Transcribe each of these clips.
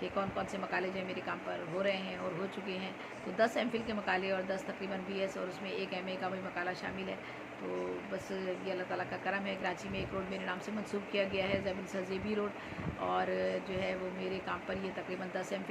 کہ کون کون سے مقالے جو ہیں میرے کام پر ہو رہے ہیں اور ہو چکے ہیں. تو 10 ایم فل کے مقالے اور 10 تقریباً بی ایس اور اس میں ایک ایم اے کا بھی مقالہ شامل ہے. تو بس یہ اللہ تعالیٰ کا کرم ہے. کراچی میں ایک روڈ میرے نام سے منسوخ کیا گیا ہے، زیبل سرزیبی روڈ، اور جو ہے وہ میرے کام پر یہ تقریباً 10 ایم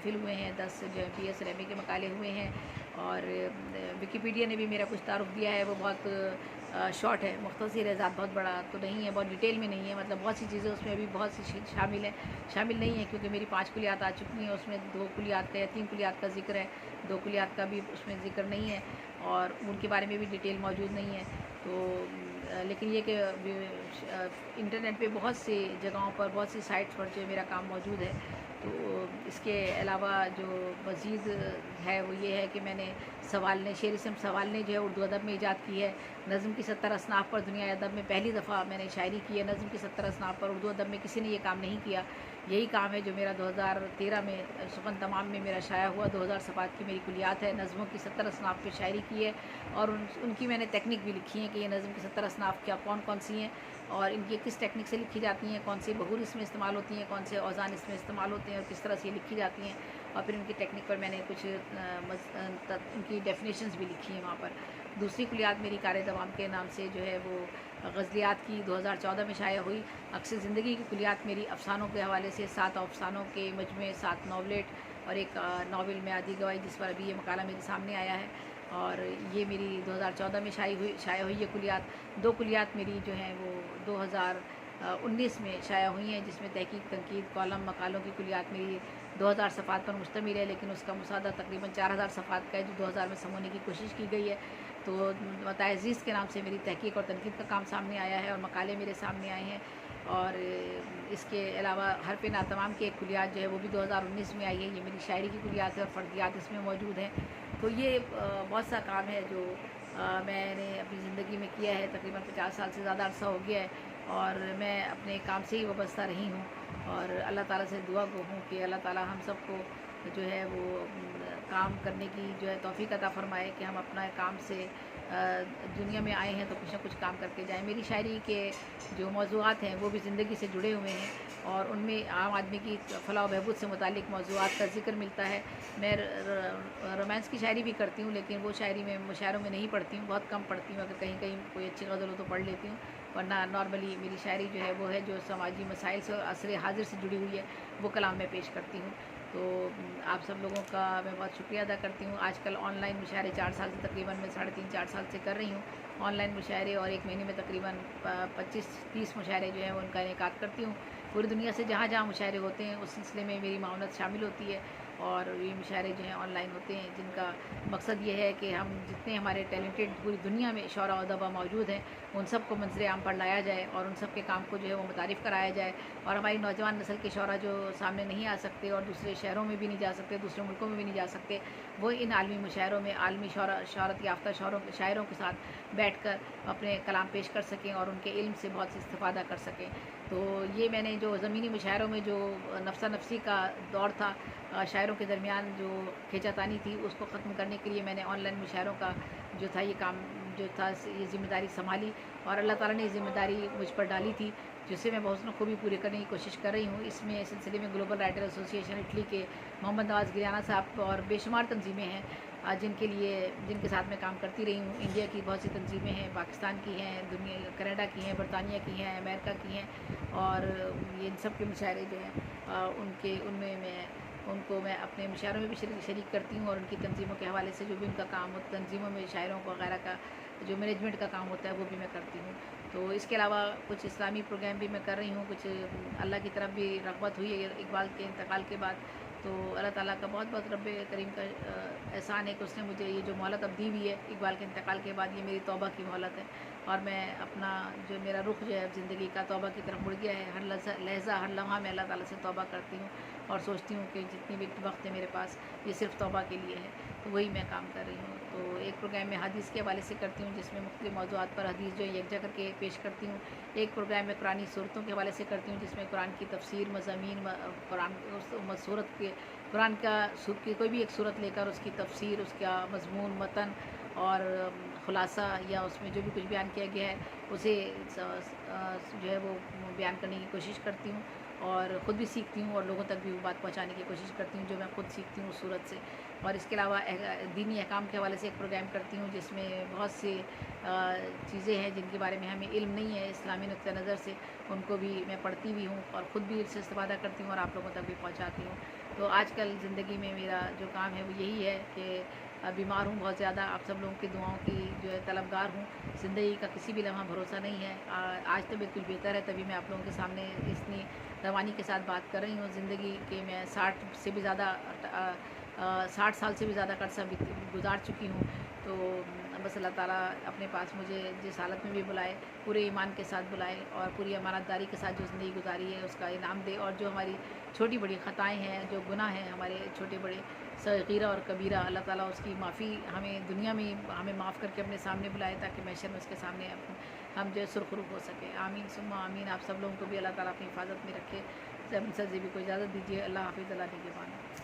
فل ہوئے ہیں، 10 جو ہے بی ایس اور ایم اے کے مقالے ہوئے ہیں. اور وکیپیڈیا نے بھی میرا کچھ تعارف دیا ہے، وہ بہت شارٹ ہے، مختصر ہے، ذات بہت بڑا تو نہیں ہے، بہت ڈیٹیل میں نہیں ہے. مطلب بہت سی چیزیں اس میں ابھی بہت سی شامل نہیں ہیں، کیونکہ میری 5 کلیات آ چکی ہیں. اس میں 2 کلیات کا یا 3 کلیات کا ذکر ہے، 2 کلیات کا بھی اس میں ذکر نہیں ہے، اور ان کے بارے میں بھی ڈیٹیل موجود نہیں ہے. تو لیکن یہ کہ انٹرنیٹ پہ بہت سی جگہوں پر، بہت سی سائٹس پر جو میرا کام موجود ہے. تو اس کے علاوہ جو مزید ہے وہ یہ ہے کہ میں نے شعر اسم سوالنے جو ہے اردو ادب میں ایجاد کی ہے. نظم کی 70 اصناف پر دنیا ادب میں پہلی دفعہ میں نے شاعری کی ہے. نظم کی 70 اصناف پر اردو ادب میں کسی نے یہ کام نہیں کیا. یہی کام ہے جو میرا 2013 میں سخن تمام میں میرا شائع ہوا. 2000 صفحات کی میری کلیات ہے. نظموں کی 70 اصناف پہ شاعری کی ہے، اور ان کی میں نے تکنیک بھی لکھی ہے کہ یہ نظم کی 70 اصناف کیا کون سی ہیں، اور ان کی کس ٹیکنیک سے لکھی جاتی ہیں، کون سی بہور اس میں استعمال ہوتی ہیں، کون سے اوزان اس میں استعمال ہوتے ہیں، اور کس طرح سے یہ لکھی جاتی ہیں. اور پھر ان کی ٹیکنیک پر میں نے کچھ ان کی ڈیفینیشنز بھی لکھی ہیں وہاں پر. دوسری کلیات میری کار دوام کے نام سے جو ہے وہ غزلیات کی 2014 میں شائع ہوئی. اکثر زندگی کی کلیات میری افسانوں کے حوالے سے 7 افسانوں کے مجموعے، 7 ناولٹ اور ایک ناول میں عادی گواہی، جس پر ابھی یہ مقالہ میرے سامنے آیا ہے. اور یہ میری 2014 میں شائع ہوئی یہ کلیات. 2 کلیات میری جو ہیں وہ 2019 میں شائع ہوئی ہیں، جس میں تحقیق، تنقید، کالم، مقالوں کی کلیات میری 2000 صفحات پر مشتمل ہے، لیکن اس کا مسودہ تقریباً 4000 صفحات کا ہے، جو 2000 میں سمونے کی کوشش کی گئی ہے. تو متاع عزیز کے نام سے میری تحقیق اور تنقید کا کام سامنے آیا ہے، اور مقالے میرے سامنے آئے ہیں. اور اس کے علاوہ حرف ناتمام کی ایک کلیات جو ہے وہ بھی 2019 میں آئی ہے. یہ میری شاعری کی کلیات ہے اور فردیات اس میں موجود ہیں. تو یہ بہت سا کام ہے جو میں نے اپنی زندگی میں کیا ہے. تقریباً 50 سال سے زیادہ عرصہ ہو گیا ہے، اور میں اپنے کام سے ہی وابستہ رہی ہوں. اور اللہ تعالیٰ سے دعا گو ہوں کہ اللہ تعالیٰ ہم سب کو جو ہے وہ کام کرنے کی جو ہے توفیق عطا فرمائے، کہ ہم اپنا کام سے دنیا میں آئے ہیں تو کچھ نہ کچھ کام کر کے جائیں. میری شاعری کے جو موضوعات ہیں وہ بھی زندگی سے جڑے ہوئے ہیں، اور ان میں عام آدمی کی فلاح و بہبود سے متعلق موضوعات کا ذکر ملتا ہے. میں رومانس کی شاعری بھی کرتی ہوں، لیکن وہ شاعری میں مشاعروں میں نہیں پڑھتی ہوں، بہت کم پڑھتی ہوں. اگر کہیں کوئی اچھی غزل ہو تو پڑھ لیتی ہوں، ورنہ نارملی میری شاعری جو ہے وہ ہے جو سماجی مسائل سے اور عصر حاضر سے جڑی ہوئی ہے، وہ کلام میں پیش کرتی ہوں. تو آپ سب لوگوں کا میں بہت شکریہ ادا کرتی ہوں. آج کل آن لائن مشاعرے 4 سال سے تقریباً میں 3.5-4 سال سے کر رہی ہوں آن لائن مشاعرے، اور ایک مہینے میں تقریباً 25-30 مشاعرے جو ہیں ان کا انعقاد کرتی ہوں. پوری دنیا سے جہاں جہاں مشاعرے ہوتے ہیں اس سلسلے میں میری معاونت شامل ہوتی ہے، اور یہ مشاعرے جو ہیں آن لائن ہوتے ہیں، جن کا مقصد یہ ہے کہ ہم جتنے ہمارے ٹیلنٹڈ پوری دنیا میں شعراء و ادبا موجود ہیں ان سب کو منظر عام پر لایا جائے، اور ان سب کے کام کو جو ہے وہ متعارف کرایا جائے. اور ہماری نوجوان نسل کے شعراء جو سامنے نہیں آ سکتے اور دوسرے شہروں میں بھی نہیں جا سکتے، دوسرے ملکوں میں بھی نہیں جا سکتے، وہ ان عالمی مشاعروں میں عالمی شہرت یافتہ شاعروں کے ساتھ بیٹھ کر اپنے کلام پیش کر سکیں اور ان کے علم سے بہت سے استفادہ کر سکیں. تو یہ میں نے جو زمینی مشاعروں میں جو نفسا نفسی کا دور تھا، شاعروں کے درمیان جو کھینچا تانی تھی، اس کو ختم کرنے کے لیے میں نے آن لائن مشاعروں کا جو تھا یہ کام جو تھا یہ ذمہ داری سنبھالی، اور اللہ تعالیٰ نے یہ ذمہ داری مجھ پر ڈالی تھی، جسے میں بحسن خوبی پوری کرنے کی کوشش کر رہی ہوں. اس میں سلسلے میں گلوبل رائٹر ایسوسی ایشن اٹلی کے محمد نواز گریانہ صاحب اور بے شمار تنظیمیں ہیں جن کے ساتھ میں کام کرتی رہی ہوں. انڈیا کی بہت سی تنظیمیں ہیں، پاکستان کی ہیں، کینیڈا کی ہیں، برطانیہ کی ہیں، امریکہ کی ہیں، اور یہ ان سب کے مشاعرے جو ہیں ان کو میں اپنے مشاعروں میں بھی شریک کرتی ہوں، اور ان کی تنظیموں کے حوالے سے جو بھی ان کا کام ہو، تنظیموں میں شاعروں کو وغیرہ کا جو مینجمنٹ کا کام ہوتا ہے وہ بھی میں کرتی ہوں. تو اس کے علاوہ کچھ اسلامی پروگرام بھی میں کر رہی ہوں. کچھ اللہ کی طرف بھی رغبت ہوئی ہے اقبال کے انتقال کے بعد. تو اللہ تعالیٰ کا بہت بہت رب کریم کا احسان ہے کہ اس نے مجھے یہ جو مہلت اب دی ہوئی ہے اقبال کے انتقال کے بعد، یہ میری توبہ کی مہلت ہے، اور میں اپنا جو میرا رخ جو ہے زندگی کا توبہ کی طرف مڑ گیا ہے. ہر لحظہ ہر لمحہ میں اللہ تعالیٰ سے توبہ کرتی ہوں، اور سوچتی ہوں کہ جتنی بھی وقت ہے میرے پاس یہ صرف توبہ کے لیے ہے. تو وہی میں کام کر رہی ہوں. تو ایک پروگرام میں حدیث کے حوالے سے کرتی ہوں، جس میں مختلف موضوعات پر حدیث جو ہے یکجا کر کے پیش کرتی ہوں. ایک پروگرام میں قرآنی صورتوں کے حوالے سے کرتی ہوں، جس میں قرآن کی تفسیر، مضامین، قرآن کی کوئی بھی ایک صورت لے کر اس کی تفسیر، اس کا مضمون، متن اور خلاصہ، یا اس میں جو بھی کچھ بیان کیا گیا ہے اسے جو ہے وہ بیان کرنے کی کوشش کرتی ہوں. اور خود بھی سیکھتی ہوں اور لوگوں تک بھی وہ بات پہنچانے کی کوشش کرتی ہوں جو میں خود سیکھتی ہوں اس صورت سے. اور اس کے علاوہ دینی احکام کے حوالے سے ایک پروگرام کرتی ہوں جس میں بہت سی چیزیں ہیں جن کے بارے میں ہمیں علم نہیں ہے اسلامی نقطہ نظر سے، ان کو بھی میں پڑھتی بھی ہوں اور خود بھی اس سے استفادہ کرتی ہوں اور آپ لوگوں تک بھی پہنچاتی ہوں. تو آج کل زندگی میں میرا جو کام ہے وہ یہی ہے کہ بیمار ہوں بہت زیادہ، آپ سب لوگوں کی دعاؤں کی جو ہے طلبگار ہوں. زندگی کا کسی بھی لمحہ بھروسہ نہیں ہے. آج طبیعت کچھ بہتر ہے تبھی میں آپ لوگوں کے سامنے اتنی روانی کے ساتھ بات کر رہی ہوں. زندگی کے میں 60 سال سے بھی زیادہ کا عرصہ گزار چکی ہوں. تو بس اللہ تعالیٰ اپنے پاس مجھے جس حالت میں بھی بلائے پورے ایمان کے ساتھ بلائے اور پوری امانت داری کے ساتھ جو زندگی گزاری ہے اس کا انعام دے، اور جو ہماری چھوٹی بڑی خطائیں ہیں، جو گناہ ہیں ہمارے چھوٹے بڑے صغیرہ اور کبیرہ، اللہ تعالیٰ اس کی معافی ہمیں دنیا میں ہمیں معاف کر کے اپنے سامنے بلائے تاکہ محشر میں اس کے سامنے ہم جو ہے سرخرو ہو سکے. آمین ثم آمین. آپ سب لوگوں کو بھی اللہ تعالیٰ اپنی حفاظت میں رکھے. سب سے بھی کوئی اجازت دیجیے. اللہ حافظ. اللہ نگہبان.